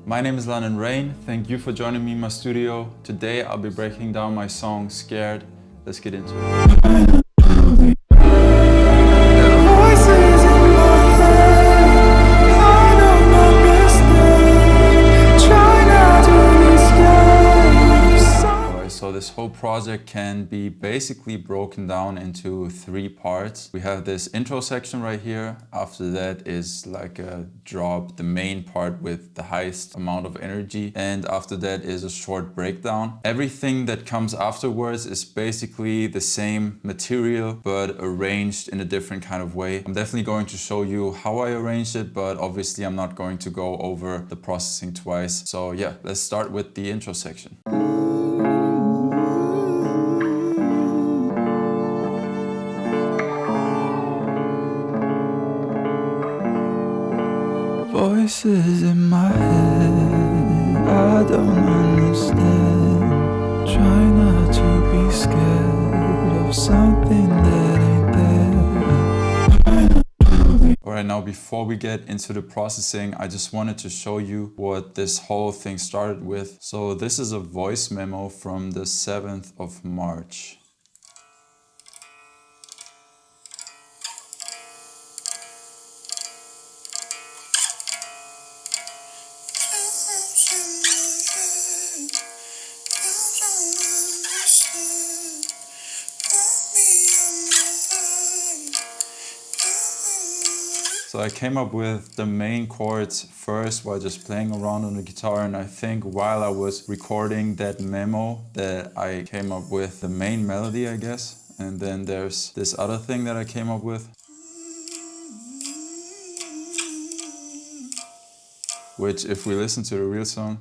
My name is London Rain. Thank you for joining me in my studio. Today I'll be breaking down my song Scared. Let's get into it. So this whole project can be basically broken down into 3 parts. We have this intro section right here. After that is like a drop, the main part with the highest amount of energy. And after that is a short breakdown. Everything that comes afterwards is basically the same material, but arranged in a different kind of way. I'm definitely going to show you how I arranged it, but obviously I'm not going to go over the processing twice. So yeah, let's start with the intro section. Voices in my head, I don't understand. Try not to be scared of something that ain't there. Alright, now before we get into the processing, I just wanted to show you what this whole thing started with. So this is a voice memo from the 7th of March. So I came up with the main chords first while just playing around on the guitar, and I think while I was recording that memo that I came up with the main melody, I guess. And then there's this other thing that I came up with, which if we listen to the real song,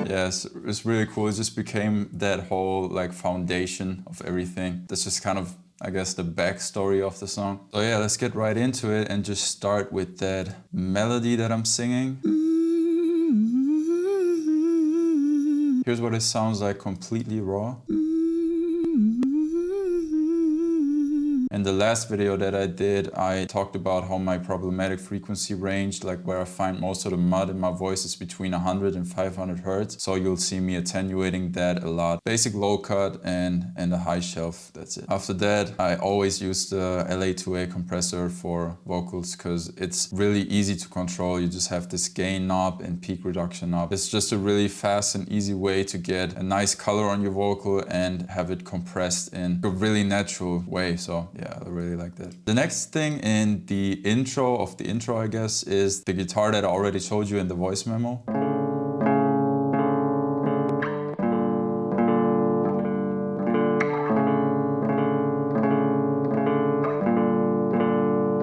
yes, it's really cool. It just became that whole like foundation of everything. That's just kind of, I guess, the backstory of the song. So yeah, let's get right into it and just start with that melody that I'm singing. Here's what it sounds like completely raw. In the last video that I did, I talked about how my problematic frequency range, like where I find most of the mud in my voice, is between 100 and 500 hertz. So you'll see me attenuating that a lot. Basic low cut and a high shelf, that's it. After that, I always use the LA2A compressor for vocals because it's really easy to control. You just have this gain knob and peak reduction knob. It's just a really fast and easy way to get a nice color on your vocal and have it compressed in a really natural way. So yeah, I really like that. The next thing in the intro of the intro, I guess, is the guitar that I already showed you in the voice memo.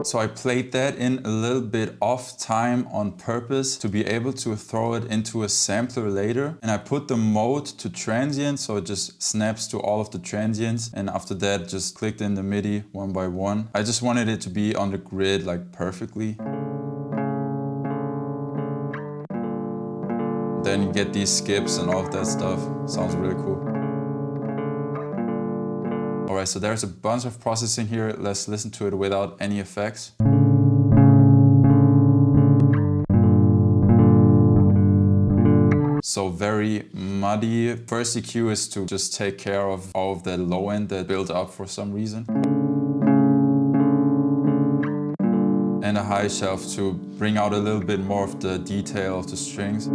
So I played that in a little bit off time on purpose to be able to throw it into a sampler later. And I put the mode to transient, so it just snaps to all of the transients. And after that, just clicked in the MIDI one by one. I just wanted it to be on the grid like perfectly. Then you get these skips and all of that stuff. Sounds really cool. Alright, so there's a bunch of processing here. Let's listen to it without any effects. So very muddy. First EQ is to just take care of all of that low end that built up for some reason. And a high shelf to bring out a little bit more of the detail of the strings.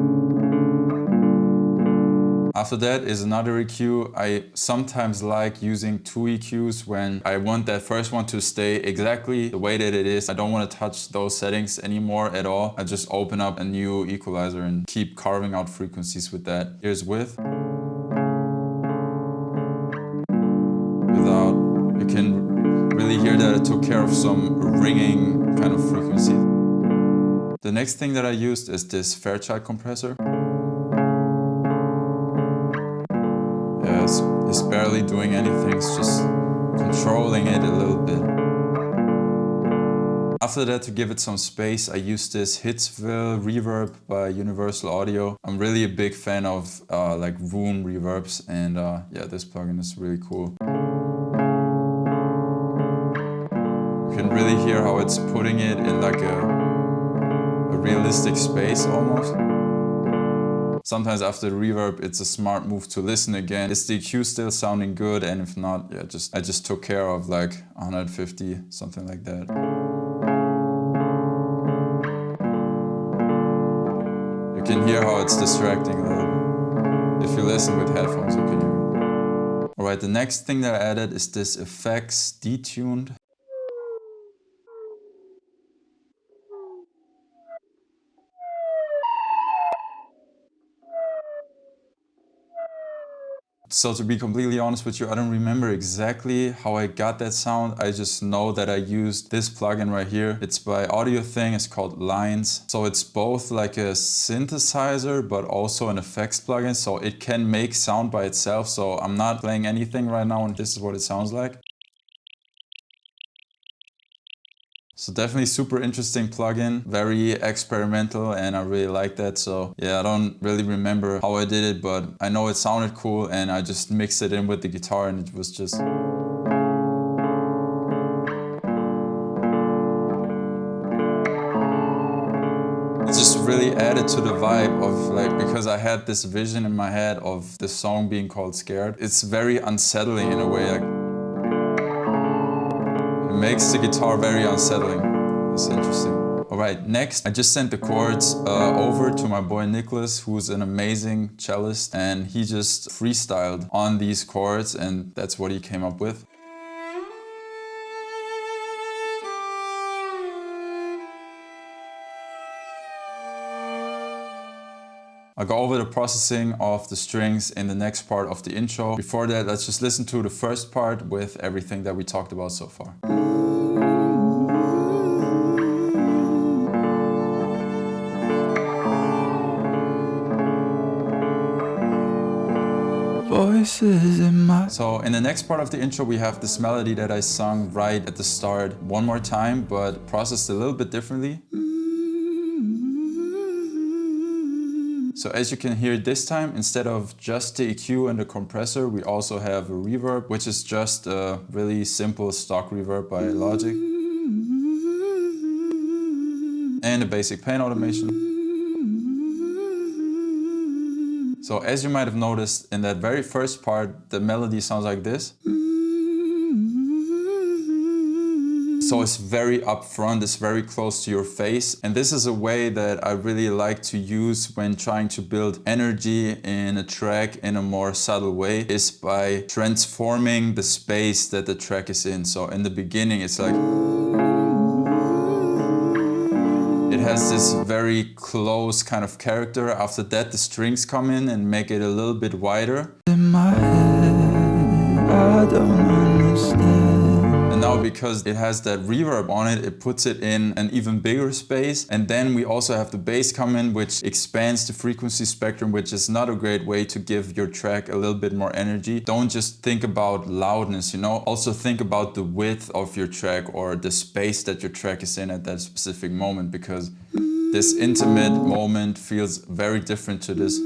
After that is another EQ. I sometimes like using 2 EQs when I want that first one to stay exactly the way that it is. I don't want to touch those settings anymore at all. I just open up a new equalizer and keep carving out frequencies with that. Here's width. Without, you can really hear that it took care of some ringing kind of frequency. The next thing that I used is this Fairchild compressor. It's barely doing anything, it's just controlling it a little bit. After that, to give it some space, I used this Hitsville reverb by Universal Audio. I'm really a big fan of like room reverbs, and yeah, this plugin is really cool. You can can really hear how it's putting it in like a realistic space almost. Sometimes after the reverb, it's a smart move to listen again. Is the EQ still sounding good? And if not, yeah, I just took care of like 150, something like that. You can hear how it's distracting a little bit. If you listen with headphones, you can hear it. Alright, the next thing that I added is this effects detuned. So to be completely honest with you, I don't remember exactly how I got that sound. I just know that I used this plugin right here. It's by Audio Thing, it's called Lines. So it's both like a synthesizer, but also an effects plugin. So it can make sound by itself. So I'm not playing anything right now and this is what it sounds like. So definitely super interesting plugin, very experimental, and I really like that. So yeah, I don't really remember how I did it, but I know it sounded cool and I just mixed it in with the guitar and it was just... It just really added to the vibe of like, because I had this vision in my head of the song being called Scared. It's very unsettling in a way. Like, it makes the guitar very unsettling. It's interesting. Alright, next I just sent the chords over to my boy Nicholas, who's an amazing cellist, and he just freestyled on these chords and that's what he came up with. I'll go over the processing of the strings in the next part of the intro. Before that, let's just listen to the first part with everything that we talked about so far. Voices in my... So in the next part of the intro, we have this melody that I sung right at the start one more time, but processed a little bit differently. So as you can hear this time, instead of just the EQ and the compressor, we also have a reverb, which is just a really simple stock reverb by Logic. And a basic paint automation. So as you might have noticed, in that very first part, the melody sounds like this. So it's very upfront, it's very close to your face. And this is a way that I really like to use when trying to build energy in a track in a more subtle way, is by transforming the space that the track is in. So in the beginning, it's like... It has this very close kind of character. After that, the strings come in and make it a little bit wider. In my head, I don't understand. And now because it has that reverb on it, it puts it in an even bigger space. And then we also have the bass come in, which expands the frequency spectrum, which is not a great way to give your track a little bit more energy. Don't just think about loudness, you know, also think about the width of your track or the space that your track is in at that specific moment, because this intimate moment feels very different to this.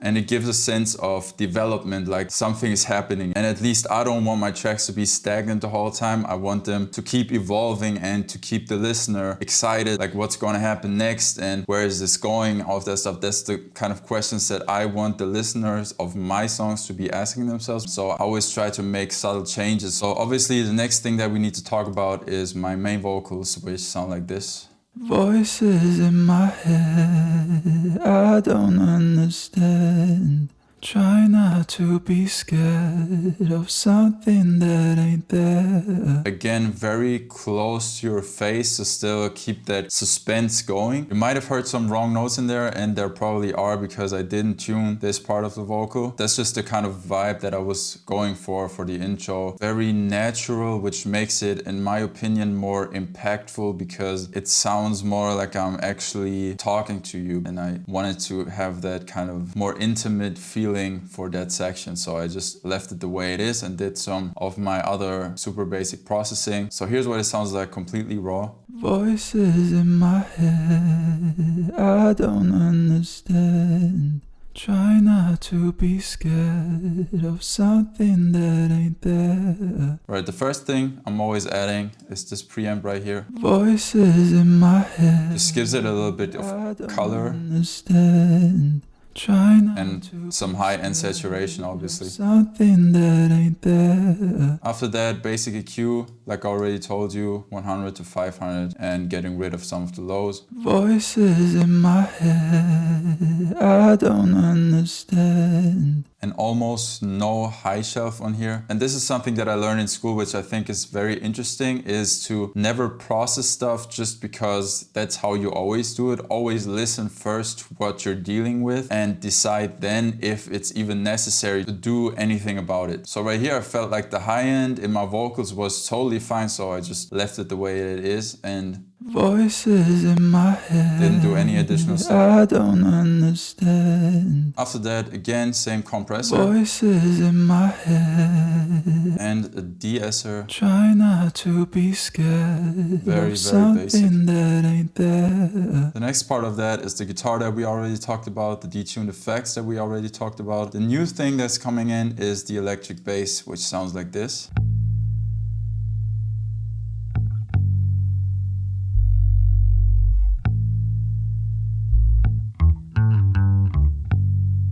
And it gives a sense of development, like something is happening. And at least I don't want my tracks to be stagnant the whole time. I want them to keep evolving and to keep the listener excited, like what's going to happen next and where is this going, all of that stuff. That's the kind of questions that I want the listeners of my songs to be asking themselves. So I always try to make subtle changes. So obviously the next thing that we need to talk about is my main vocals, which sound like this. Voices in my head, I don't understand. Try not to be scared of something that ain't there. Again, very close to your face to still keep that suspense going. You might have heard some wrong notes in there, and there probably are because I didn't tune this part of the vocal. That's just the kind of vibe that I was going for the intro. Very natural, which makes it, in my opinion, more impactful because it sounds more like I'm actually talking to you. And I wanted to have that kind of more intimate feel for that section, so I just left it the way it is and did some of my other super basic processing. So here's what it sounds like completely raw. Voices in my head, I don't understand. Try not to be scared of something that ain't there. Right, the first thing I'm always adding is this preamp right here. Voices in my head. Just gives it a little bit I of don't color understand. Try not and to some be high-end scared saturation, of obviously. something that ain't there. After that, basic EQ, like I already told you, 100 to 500 and getting rid of some of the lows. Voices in my head, I don't understand. And almost no high shelf on here. And this is something that I learned in school, which I think is very interesting, is to never process stuff just because that's how you always do it. Always listen first to what you're dealing with and decide then if it's even necessary to do anything about it. So right here, I felt like the high end in my vocals was totally fine, so I just left it the way it is and Voices in my head, didn't do any additional stuff. I don't understand. After that, again, same compressor Voices in my head, and a de-esser. try not to be scared Very, of very basic. something that ain't there. The next part of that is the guitar that we already talked about, the detuned effects that we already talked about. The new thing that's coming in is the electric bass, which sounds like this.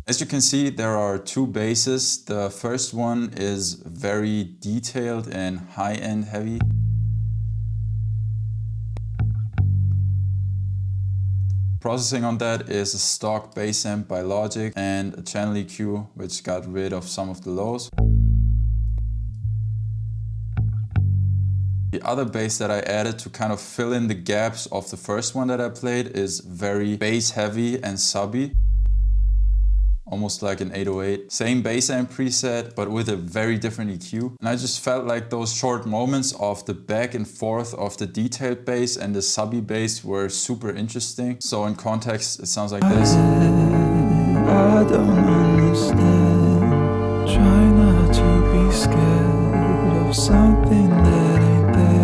As you can see, there are two basses. The first one is very detailed and high-end heavy. Processing on that is a stock bass amp by Logic and a channel EQ, which got rid of some of the lows. The other bass that I added to kind of fill in the gaps of the first one that I played is very bass heavy and subby. Almost like an 808. Same bass amp preset, but with a very different EQ. And I just felt like those short moments of the back and forth of the detailed bass and the subby bass were super interesting. So in context, it sounds like this. I don't understand. Try not to be scared of something that ain't there.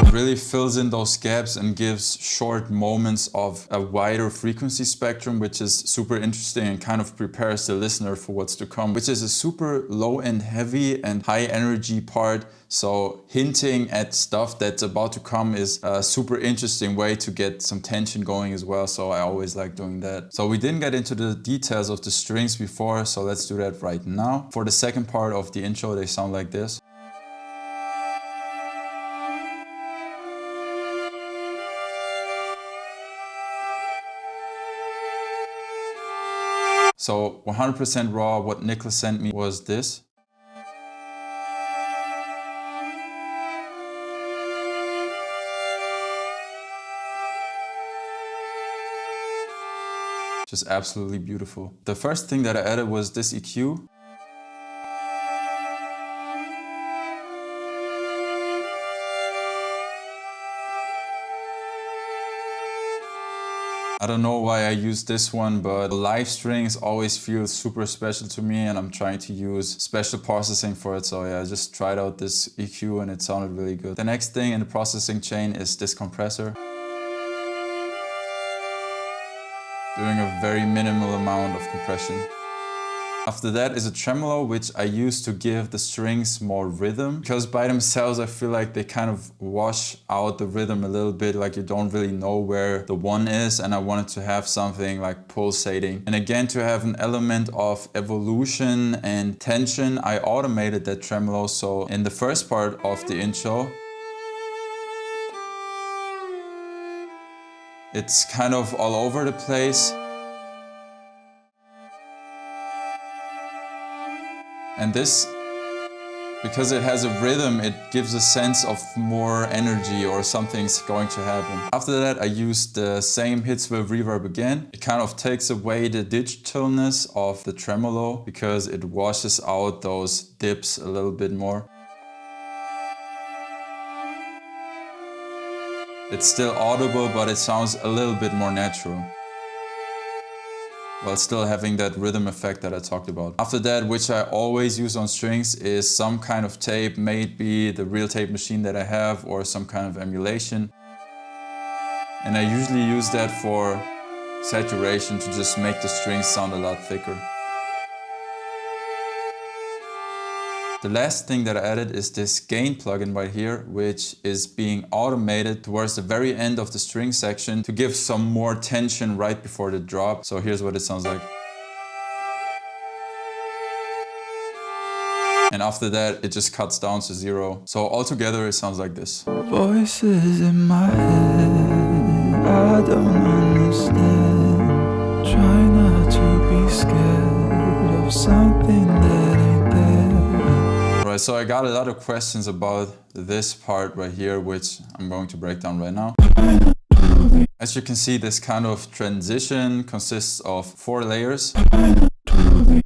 It really fills in those gaps and gives short moments of a wider frequency spectrum, which is super interesting and kind of prepares the listener for what's to come, which is a super low and heavy and high energy part. So hinting at stuff that's about to come is a super interesting way to get some tension going as well. So I always like doing that. So we didn't get into the details of the strings before, so let's do that right now. For the second part of the intro, they sound like this. So 100% raw, what Nicholas sent me was this. Just absolutely beautiful. The first thing that I added was this EQ. I don't know why I use this one, but the live strings always feel super special to me and I'm trying to use special processing for it. So yeah, I just tried out this EQ and it sounded really good. The next thing in the processing chain is this compressor. Doing a very minimal amount of compression. After that is a tremolo, which I use to give the strings more rhythm, because by themselves I feel like they kind of wash out the rhythm a little bit, like you don't really know where the one is, and I wanted to have something like pulsating. And again, to have an element of evolution and tension, I automated that tremolo. So in the first part of the intro, it's kind of all over the place. And this, because it has a rhythm, it gives a sense of more energy or something's going to happen. After that, I used the same Hitsville reverb again. It kind of takes away the digitalness of the tremolo because it washes out those dips a little bit more. It's still audible, but it sounds a little bit more natural, while still having that rhythm effect that I talked about. After that, which I always use on strings, is some kind of tape, maybe the real tape machine that I have or some kind of emulation. And I usually use that for saturation to just make the strings sound a lot thicker. The last thing that I added is this gain plugin right here, which is being automated towards the very end of the string section to give some more tension right before the drop. So here's what it sounds like. And after that, it just cuts down to 0. So altogether, it sounds like this. Voices in my head, I don't understand. Try not to be scared of something that ain't there. Right, so I got a lot of questions about this part right here, which I'm going to break down right now. As you can see, this kind of transition consists of 4 layers.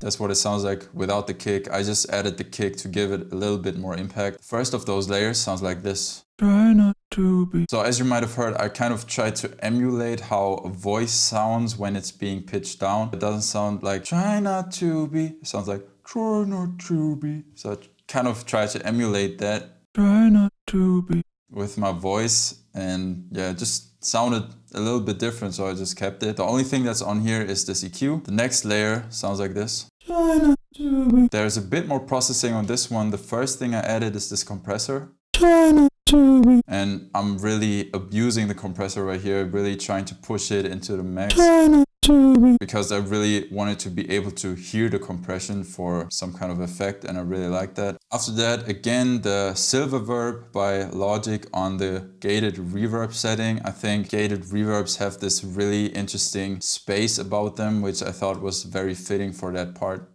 That's what it sounds like without the kick. I just added the kick to give it a little bit more impact. First of those layers sounds like this. Try not to be. So as you might have heard, I kind of tried to emulate how a voice sounds when it's being pitched down. It doesn't sound like try not to be. It sounds like try not to be. So I kind of tried to emulate that. Try not to be. With my voice, and yeah, it just sounded a little bit different, so I just kept it. The only thing that's on here is this EQ. The next layer sounds like this. Try not to be. There's a bit more processing on this one. The first thing I added is this compressor. Try not to be. And I'm really abusing the compressor right here, really trying to push it into the max. Try not to be. Because I really wanted to be able to hear the compression for some kind of effect, and I really like that. After that, again, the Silververb by Logic on the gated reverb setting. I think gated reverbs have this really interesting space about them, which I thought was very fitting for that part.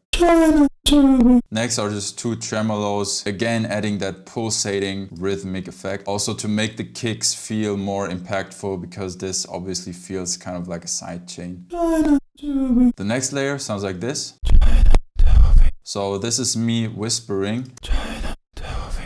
Next are just 2 tremolos, again adding that pulsating rhythmic effect. Also to make the kicks feel more impactful, because this obviously feels kind of like a side chain. The next layer sounds like this. So this is me whispering.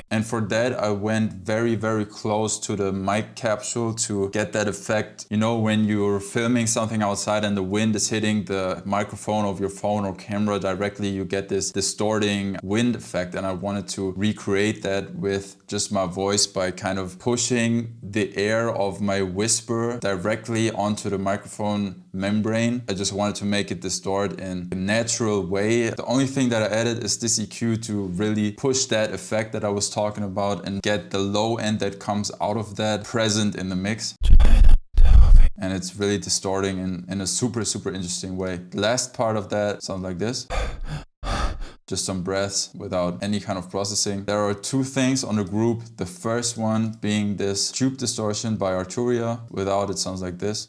And for that, I went very, very close to the mic capsule to get that effect. You know, when you're filming something outside and the wind is hitting the microphone of your phone or camera directly, you get this distorting wind effect. And I wanted to recreate that with just my voice by kind of pushing the air of my whisper directly onto the microphone membrane. I just wanted to make it distort in a natural way. The only thing that I added is this EQ to really push that effect that I was talking about and get the low end that comes out of that present in the mix. And it's really distorting in a super, super interesting way. The last part of that sounds like this. Just some breaths without any kind of processing. There are 2 things on the group. The first one being this tube distortion by Arturia. Without it sounds like this.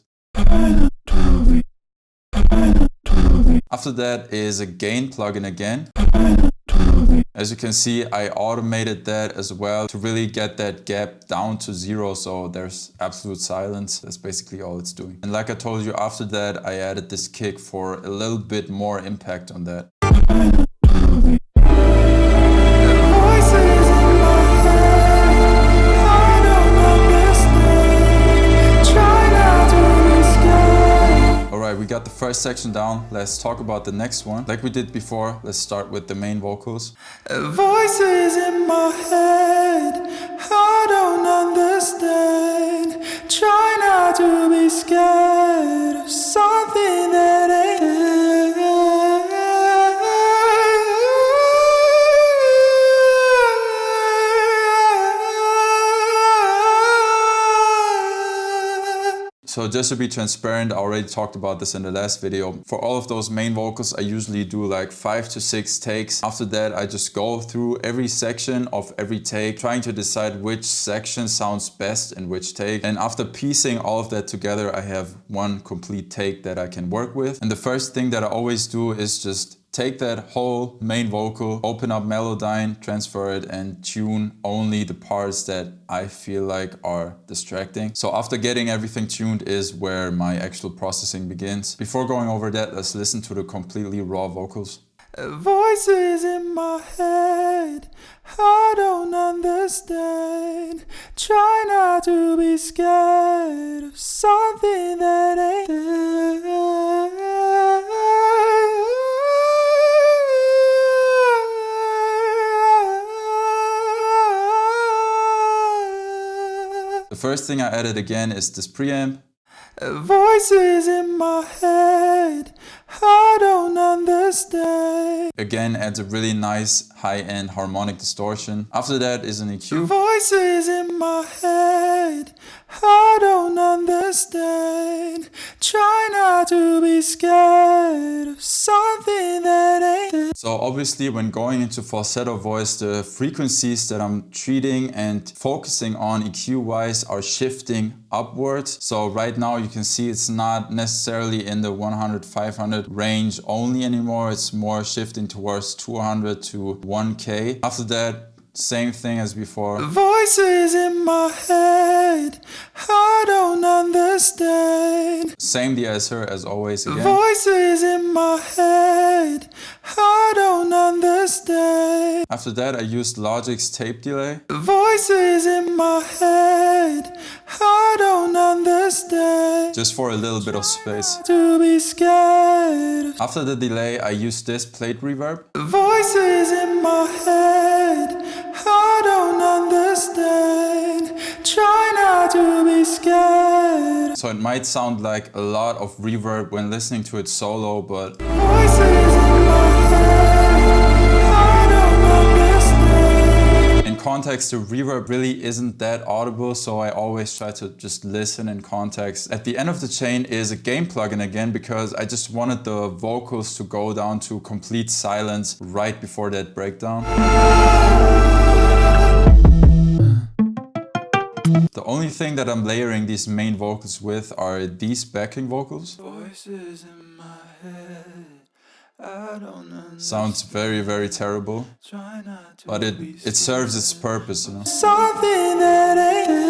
After that is a gain plugin again. As you can see, I automated that as well to really get that gap down to 0, so there's absolute silence. That's basically all it's doing. And like I told you, after that I added this kick for a little bit more impact on that. Alright, we got the first section down. Let's talk about the next one. Like we did before, let's start with the main vocals. Voices in my head, I don't understand. Try not to be scared of something that ain't there. So just to be transparent, I already talked about this in the last video. For all of those main vocals, I usually do like 5 to 6 takes. After that, I just go through every section of every take, trying to decide which section sounds best in which take. And after piecing all of that together, I have one complete take that I can work with. And the first thing that I always do is just take that whole main vocal, open up Melodyne, transfer it, and tune only the parts that I feel like are distracting. So after getting everything tuned is where my actual processing begins. Before going over that, let's listen to the completely raw vocals. Voices in my head, I don't understand. Try not to be scared of something that ain't there. The first thing I added again is this preamp. Voices in my head, I don't understand. Again, adds a really nice high-end harmonic distortion. After that is an EQ. Voices in my head, I don't understand. Try not to be scared of something that ain't there. So obviously when going into falsetto voice, the frequencies that I'm treating and focusing on EQ-wise are shifting upwards. So right now you can see it's not necessarily in the 100-500 range only anymore. It's more shifting towards 200 to 1K. After that, same thing as before. Voices in my head, I don't understand. Same deesser as always again. Voices in my head, I don't understand. After that I used Logic's tape delay. Voices in my head, I don't understand. Just for a little bit of space. To be scared. After the delay I used this plate reverb. Voices in my head, I don't understand. Try not to be scared. So it might sound like a lot of reverb when listening to it solo, but Voices in my head, I don't understand. in context the reverb really isn't that audible, so I always try to just listen in context. At the end of the chain is a gain plugin again, because I just wanted the vocals to go down to complete silence right before that breakdown. The only thing that I'm layering these main vocals with are these backing vocals. Voices in my head, I don't understand. Sounds very, very terrible, Try not to but be it serves its purpose, you know. something that ain't there.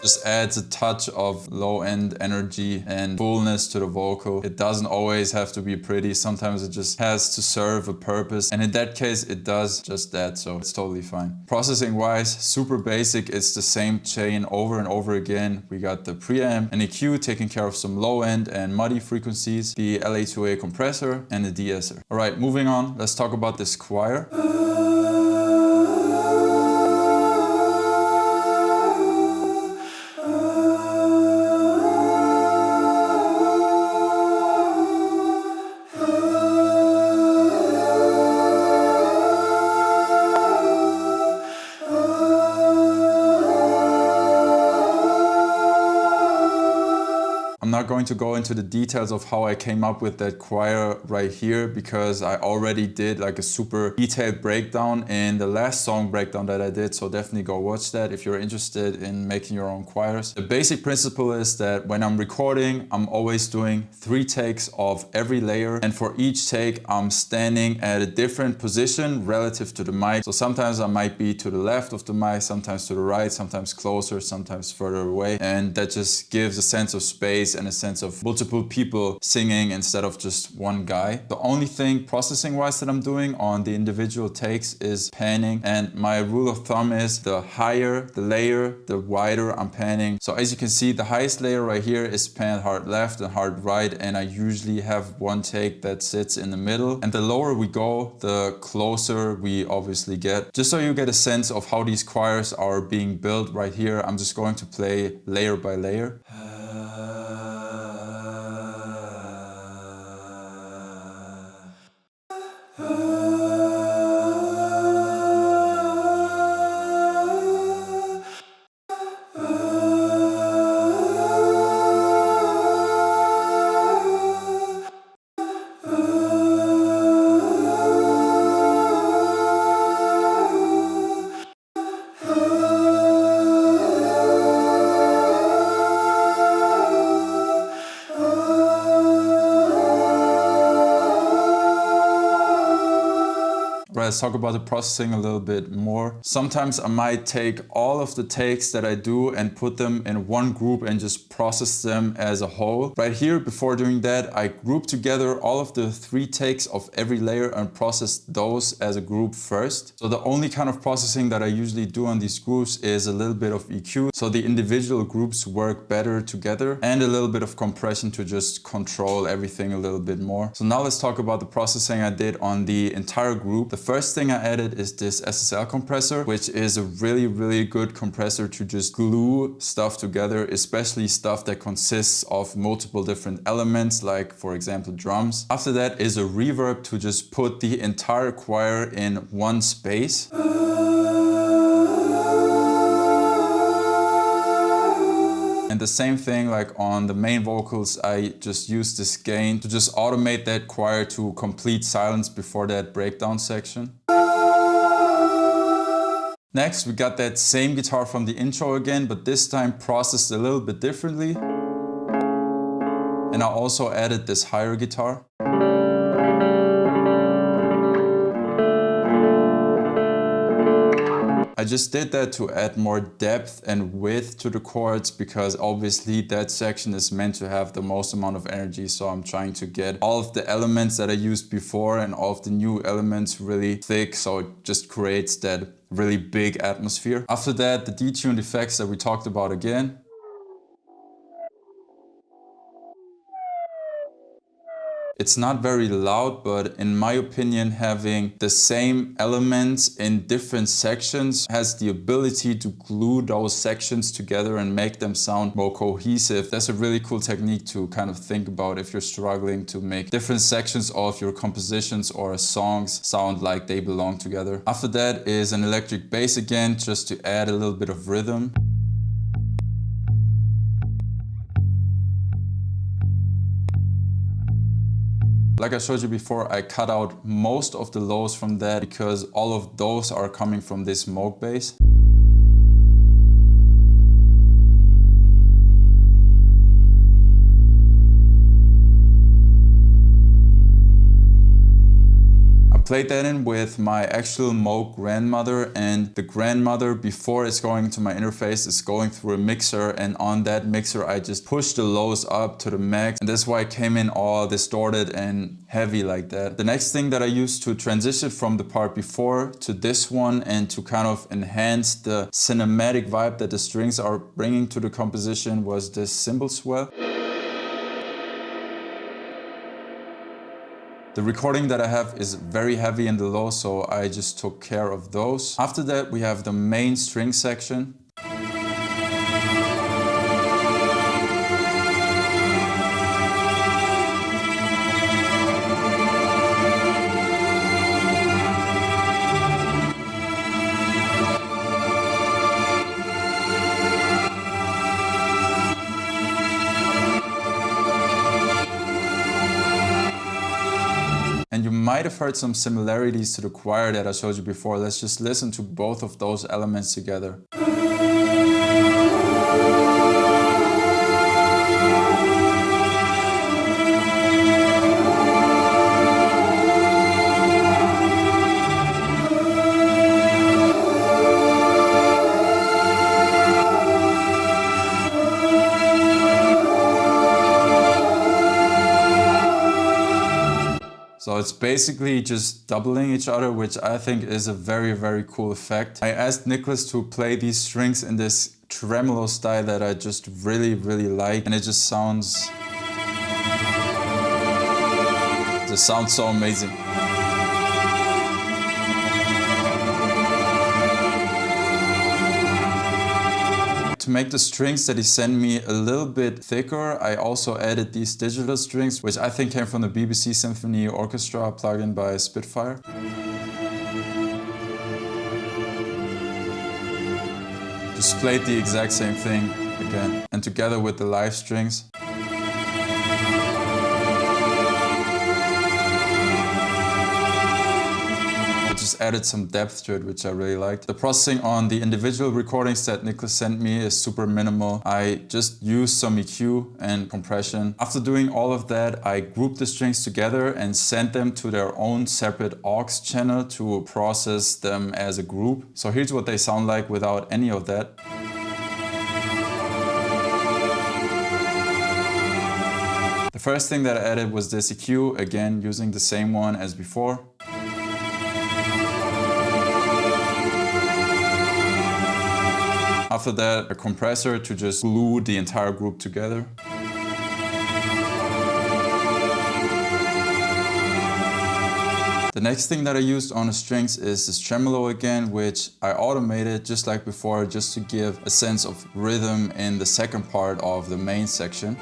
Just adds a touch of low-end energy and fullness to the vocal. It doesn't always have to be pretty. Sometimes it just has to serve a purpose. And in that case, it does just that. So it's totally fine. Processing-wise, super basic. It's the same chain over and over again. We got the preamp, an EQ taking care of some low-end and muddy frequencies, the LA2A compressor, and the de-esser. All right, moving on. Let's talk about this choir. I'm not going to go into the details of how I came up with that choir right here, because I already did like a super detailed breakdown in the last song breakdown that I did, so definitely go watch that if you're interested in making your own choirs. The basic principle is that when I'm recording, I'm always doing 3 takes of every layer, and for each take I'm standing at a different position relative to the mic. So sometimes I might be to the left of the mic, sometimes to the right, sometimes closer, sometimes further away, and that just gives a sense of space and a sense of multiple people singing instead of just one guy. The only thing processing wise that I'm doing on the individual takes is panning, and my rule of thumb is the higher the layer, the wider I'm panning. So as you can see, the highest layer right here is panned hard left and hard right, and I usually have one take that sits in the middle, and the lower we go, the closer we obviously get. Just so you get a sense of how these choirs are being built right here, I'm just going to play layer by layer. Let's talk about the processing a little bit more. Sometimes I might take all of the takes that I do and put them in one group and just process them as a whole. Right here, before doing that, I group together all of the 3 takes of every layer and process those as a group first. So the only kind of processing that I usually do on these groups is a little bit of EQ, so the individual groups work better together, and a little bit of compression to just control everything a little bit more. So now let's talk about the processing I did on the entire group. The first thing I added is this SSL compressor, which is a really, really good compressor to just glue stuff together, especially stuff that consists of multiple different elements, like for example drums. After that is a reverb to just put the entire choir in one space. And the same thing, like on the main vocals, I just use this gain to just automate that choir to complete silence before that breakdown section. Next, we got that same guitar from the intro again, but this time processed a little bit differently. And I also added this higher guitar. I just did that to add more depth and width to the chords, because obviously that section is meant to have the most amount of energy. So I'm trying to get all of the elements that I used before and all of the new elements really thick, so it just creates that really big atmosphere. After that, the detuned effects that we talked about again. It's not very loud, but in my opinion, having the same elements in different sections has the ability to glue those sections together and make them sound more cohesive. That's a really cool technique to kind of think about if you're struggling to make different sections of your compositions or songs sound like they belong together. After that is an electric bass again, just to add a little bit of rhythm. Like I showed you before, I cut out most of the lows from that because all of those are coming from this Moog bass. Played that in with my actual Moog grandmother, and the grandmother, before it's going to my interface, is going through a mixer, and on that mixer I just pushed the lows up to the max, and that's why it came in all distorted and heavy like that. The next thing that I used to transition from the part before to this one and to kind of enhance the cinematic vibe that the strings are bringing to the composition was this cymbal swell. The recording that I have is very heavy in the low, so I just took care of those. After that, we have the main string section. And you might have heard some similarities to the choir that I showed you before. Let's just listen to both of those elements together. So it's basically just doubling each other, which I think is a very, very cool effect. I asked Nicholas to play these strings in this tremolo style that I just really, really like. And it just sounds so amazing. To make the strings that he sent me a little bit thicker, I also added these digital strings, which I think came from the BBC Symphony Orchestra plugin by Spitfire. Just played the exact same thing again, and together with the live strings. Just added some depth to it, which I really liked. The processing on the individual recordings that Nicholas sent me is super minimal. I just used some EQ and compression. After doing all of that, I grouped the strings together and sent them to their own separate aux channel to process them as a group. So here's what they sound like without any of that. The first thing that I added was this EQ, again using the same one as before. After that, a compressor to just glue the entire group together. The next thing that I used on the strings is this tremolo again, which I automated just like before, just to give a sense of rhythm in the second part of the main section.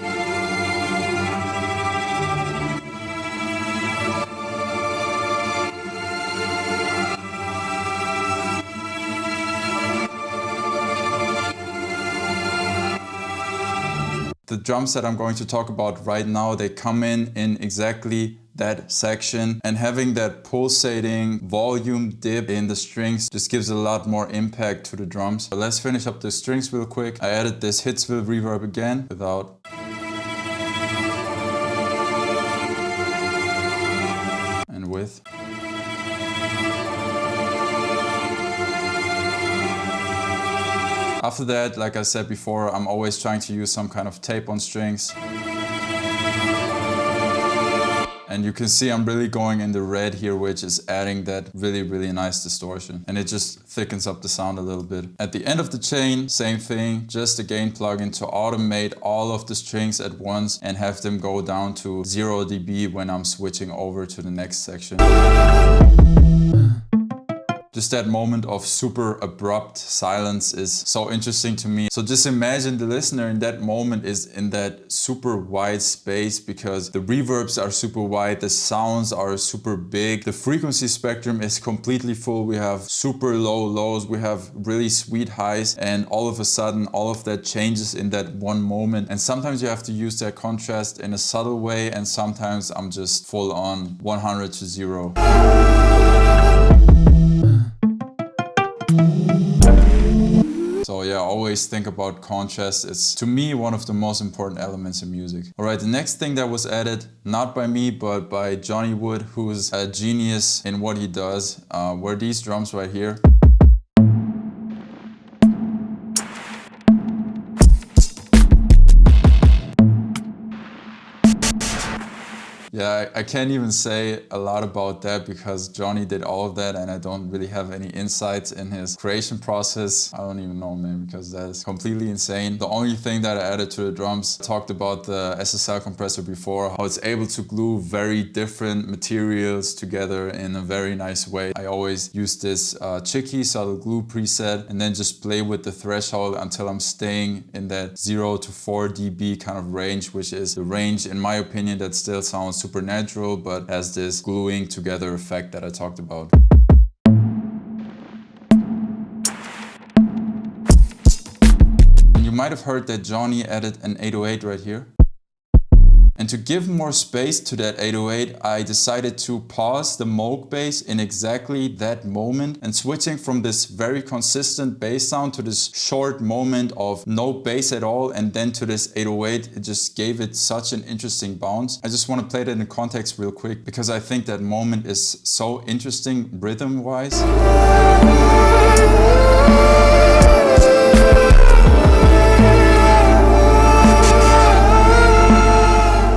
The drums that I'm going to talk about right now, they come in exactly that section, and having that pulsating volume dip in the strings just gives a lot more impact to the drums. But let's finish up the strings real quick. I added this Hitsville reverb again without. And with. After that, like I said before, I'm always trying to use some kind of tape on strings. And you can see I'm really going in the red here, which is adding that really nice distortion. And it just thickens up the sound a little bit. At the end of the chain, same thing, just a gain plugin to automate all of the strings at once and have them go down to 0 dB when I'm switching over to the next section. Just that moment of super abrupt silence is so interesting to me. So just imagine the listener in that moment is in that super wide space, because the reverbs are super wide, the sounds are super big, the frequency spectrum is completely full, we have super low lows, we have really sweet highs, and all of a sudden all of that changes in that one moment. And sometimes you have to use that contrast in a subtle way, and sometimes I'm just full on 100 to 0. So yeah, always think about contrast. It's, to me, one of the most important elements in music. All right, the next thing that was added, not by me, but by Johnny Wood, who's a genius in what he does, were these drums right here. Yeah, I can't even say a lot about that because Johnny did all of that and I don't really have any insights in his creation process. I don't even know, man, because that is completely insane. The only thing that I added to the drums, I talked about the SSL compressor before, how it's able to glue very different materials together in a very nice way. I always use this Chicky subtle glue preset and then just play with the threshold until I'm staying in that 0 to 4 dB kind of range, which is the range, in my opinion, that still sounds supernatural, but has this gluing together effect that I talked about. And you might have heard that Johnny added an 808 right here. And to give more space to that 808, I decided to pause the Moog bass in exactly that moment, and switching from this very consistent bass sound to this short moment of no bass at all and then to this 808, it just gave it such an interesting bounce. I just want to play that in context real quick because I think that moment is so interesting rhythm-wise.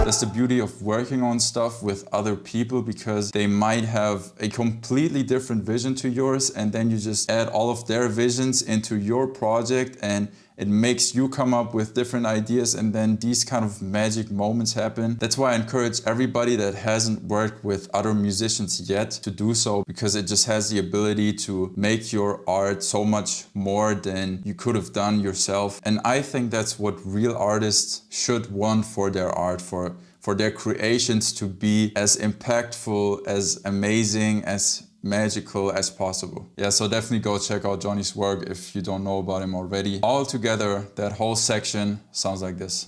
That's the beauty of working on stuff with other people, because they might have a completely different vision to yours, and then you just add all of their visions into your project and it makes you come up with different ideas, and then these kind of magic moments happen. That's why I encourage everybody that hasn't worked with other musicians yet to do so, because it just has the ability to make your art so much more than you could have done yourself. And I think that's what real artists should want for their art, for their creations to be as impactful, as amazing, as magical as possible. Yeah, so definitely go check out Johnny's work if you don't know about him already. All together, that whole section sounds like this.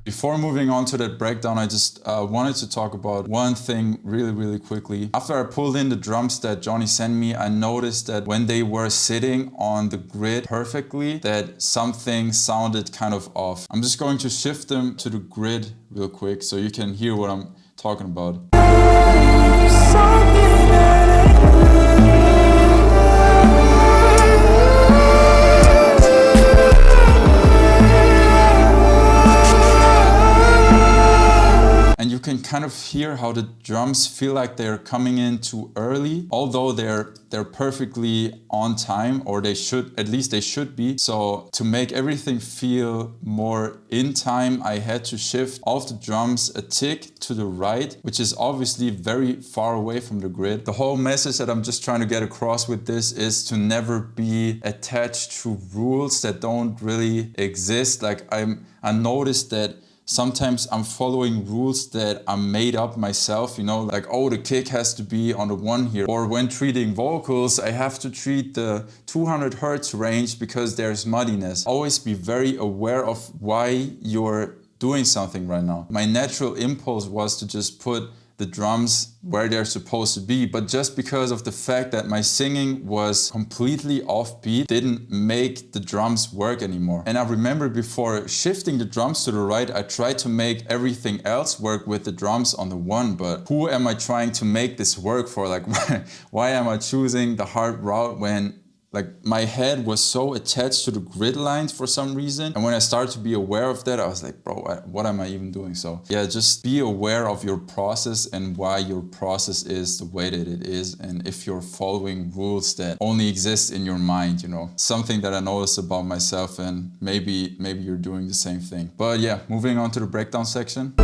Before moving on to that breakdown, I just wanted to talk about one thing really quickly. After I pulled in the drums that Johnny sent me, I noticed that when they were sitting on the grid perfectly, that something sounded kind of off. I'm just going to shift them to the grid real quick so you can hear what I'm talking about. And you can kind of hear how the drums feel like they're coming in too early, although they're perfectly on time, or they should, at least they should be. So to make everything feel more in time, I had to shift all of the drums a tick to the right, which is obviously very far away from the grid. The whole message that I'm just trying to get across with this is to never be attached to rules that don't really exist. Like I noticed that sometimes I'm following rules that I made up myself, you know, like, oh, the kick has to be on the 1 here. Or when treating vocals, I have to treat the 200 hertz range because there's muddiness. Always be very aware of why you're doing something right now. My natural impulse was to just put the drums where they're supposed to be, but just because of the fact that my singing was completely offbeat, didn't make the drums work anymore. And I remember before shifting the drums to the right, I tried to make everything else work with the drums on the 1, but who am I trying to make this work for? Like, why am I choosing the hard route when like my head was so attached to the grid lines for some reason? And when I started to be aware of that, I was like, bro, what am I even doing? So yeah, just be aware of your process and why your process is the way that it is. And if you're following rules that only exist in your mind, you know, something that I noticed about myself, and maybe you're doing the same thing. But yeah, moving on to the breakdown section.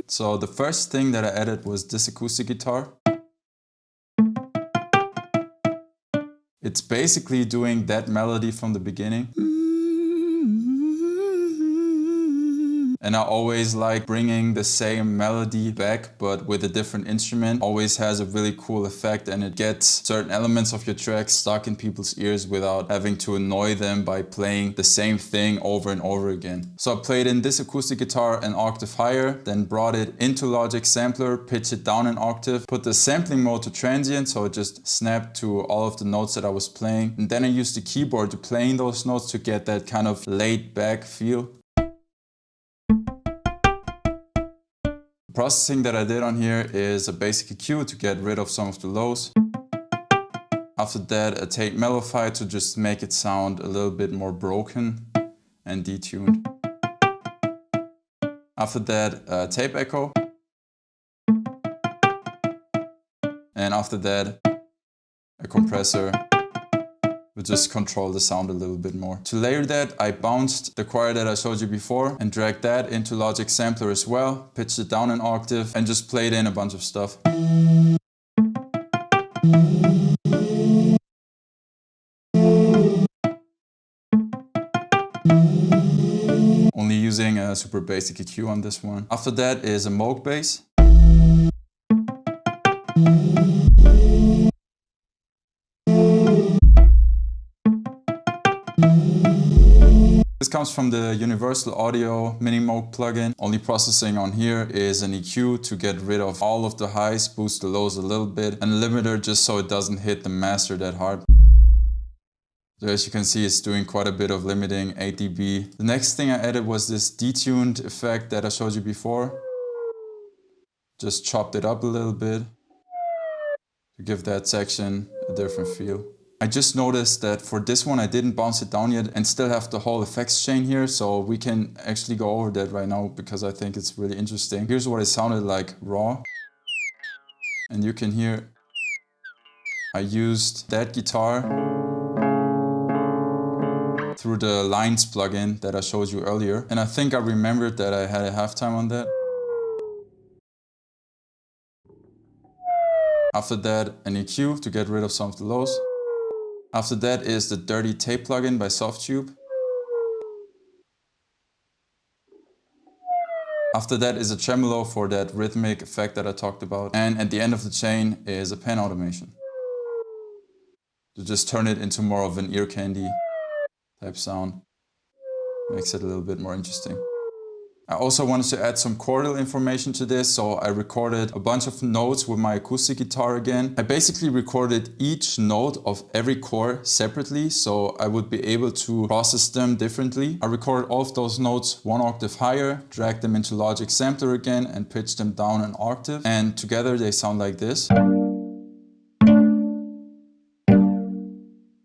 So the first thing that I added was this acoustic guitar. It's basically doing that melody from the beginning. And I always like bringing the same melody back, but with a different instrument. Always has a really cool effect, and it gets certain elements of your track stuck in people's ears without having to annoy them by playing the same thing over and over again. So I played in this acoustic guitar an octave higher, then brought it into Logic Sampler, pitched it down an octave, put the sampling mode to transient, so it just snapped to all of the notes that I was playing. And then I used the keyboard to playing those notes to get that kind of laid back feel. The processing that I did on here is a basic EQ to get rid of some of the lows. After that, a tape mellify to just make it sound a little bit more broken and detuned. After that, a tape echo. And after that, a compressor. We'll just control the sound a little bit more. To layer that, I bounced the choir that I showed you before and dragged that into Logic Sampler as well, pitched it down an octave and just played in a bunch of stuff. Only using a super basic EQ on this one. After that is a Moog bass. This comes from the Universal Audio Mini Moog plugin. Only processing on here is an EQ to get rid of all of the highs, boost the lows a little bit, and a limiter just so it doesn't hit the master that hard. So as you can see, it's doing quite a bit of limiting, 8 dB. The next thing I added was this detuned effect that I showed you before. Just chopped it up a little bit to give that section a different feel. I just noticed that for this one I didn't bounce it down yet and still have the whole effects chain here, so we can actually go over that right now because I think it's really interesting. Here's what it sounded like raw. And you can hear I used that guitar through the Lines plugin that I showed you earlier. And I think I remembered that I had a halftime on that. After that, an EQ to get rid of some of the lows. After that is the Dirty Tape plugin by Softube. After that is a tremolo for that rhythmic effect that I talked about. And at the end of the chain is a pen automation to just turn it into more of an ear candy type sound. Makes it a little bit more interesting. I also wanted to add some chordal information to this, so I recorded a bunch of notes with my acoustic guitar again. I basically recorded each note of every chord separately, so I would be able to process them differently. I recorded all of those notes one octave higher, dragged them into Logic Sampler again and pitched them down an octave, and together they sound like this.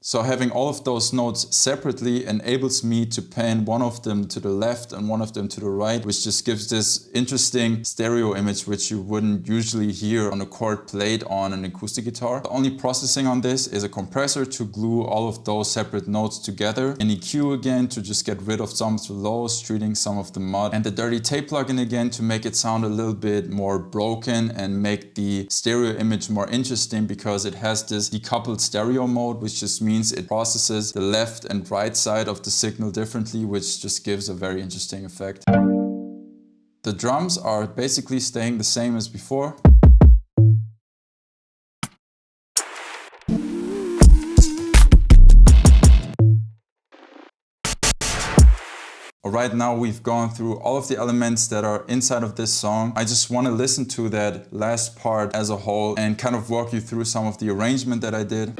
So having all of those notes separately enables me to pan one of them to the left and one of them to the right, which just gives this interesting stereo image which you wouldn't usually hear on a chord played on an acoustic guitar. The only processing on this is a compressor to glue all of those separate notes together, an EQ again to just get rid of some of the lows, treating some of the mud, and the Dirty Tape plugin again to make it sound a little bit more broken and make the stereo image more interesting, because it has this decoupled stereo mode, which just means it processes the left and right side of the signal differently, which just gives a very interesting effect. The drums are basically staying the same as before. Right now we've gone through all of the elements that are inside of this song. I just want to listen to that last part as a whole and kind of walk you through some of the arrangement that I did.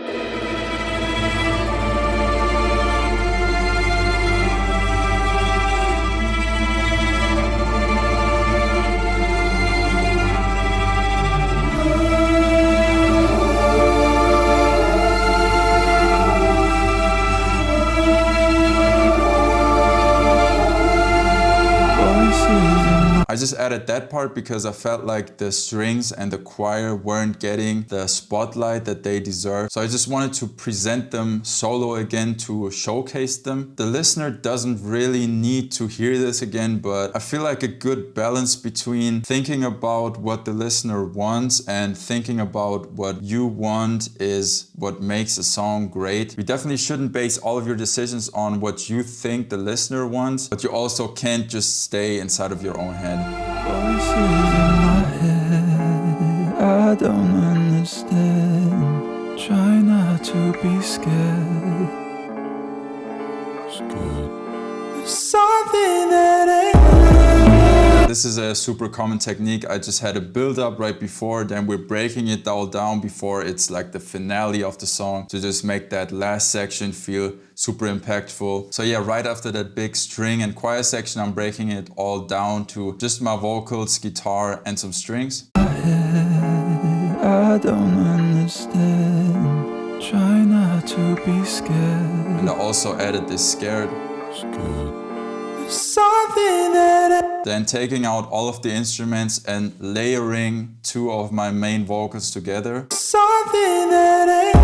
I just added that part because I felt like the strings and the choir weren't getting the spotlight that they deserve. So I just wanted to present them solo again to showcase them. The listener doesn't really need to hear this again, but I feel like a good balance between thinking about what the listener wants and thinking about what you want is what makes a song great. You definitely shouldn't base all of your decisions on what you think the listener wants, but you also can't just stay inside of your own head. Voices in my head, I don't understand. Try not to be scared. It's good. There's something that ain't. This is a super common technique. I just had a build up right before, then we're breaking it all down before it's like the finale of the song to just make that last section feel super impactful. So yeah, right after that big string and choir section, I'm breaking it all down to just my vocals, guitar, and some strings. I don't understand. Try not to be scared. And I also added this scared. It's good. Something that then taking out all of the instruments and layering two of my main vocals together. Something that ain't.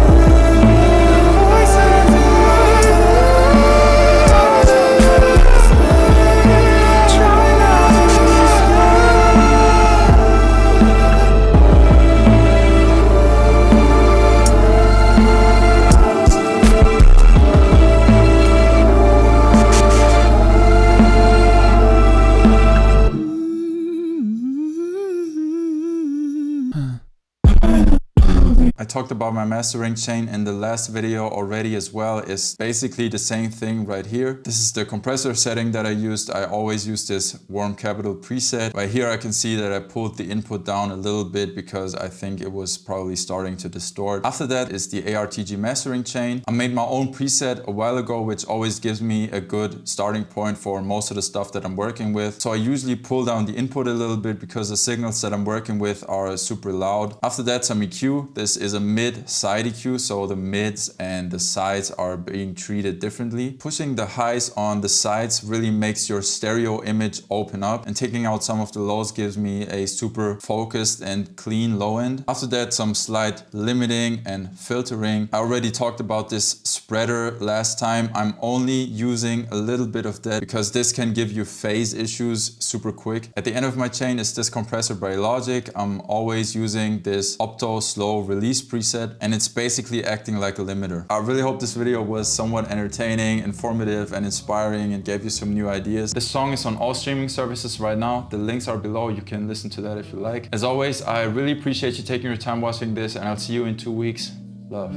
I talked about my mastering chain in the last video already as well. It's basically the same thing right here. This is the compressor setting that I used. I always use this Warm Capital preset. Right here I can see that I pulled the input down a little bit because I think it was probably starting to distort. After that is the ARTG mastering chain. I made my own preset a while ago, which always gives me a good starting point for most of the stuff that I'm working with. So I usually pull down the input a little bit because the signals that I'm working with are super loud. After that, some EQ. This is a mid-side EQ, so the mids and the sides are being treated differently. Pushing the highs on the sides really makes your stereo image open up, and taking out some of the lows gives me a super focused and clean low end. After that, some slight limiting and filtering. I already talked about this spreader last time. I'm only using a little bit of that because this can give you phase issues super quick. At the end of my chain is this compressor by Logic. I'm always using this Opto slow release preset, and it's basically acting like a limiter. I really hope this video was somewhat entertaining, informative, and inspiring, and gave you some new ideas. This song is on all streaming services right now. The links are below. You can listen to that if you like. As always, I really appreciate you taking your time watching this, and I'll see you in 2 weeks. Love.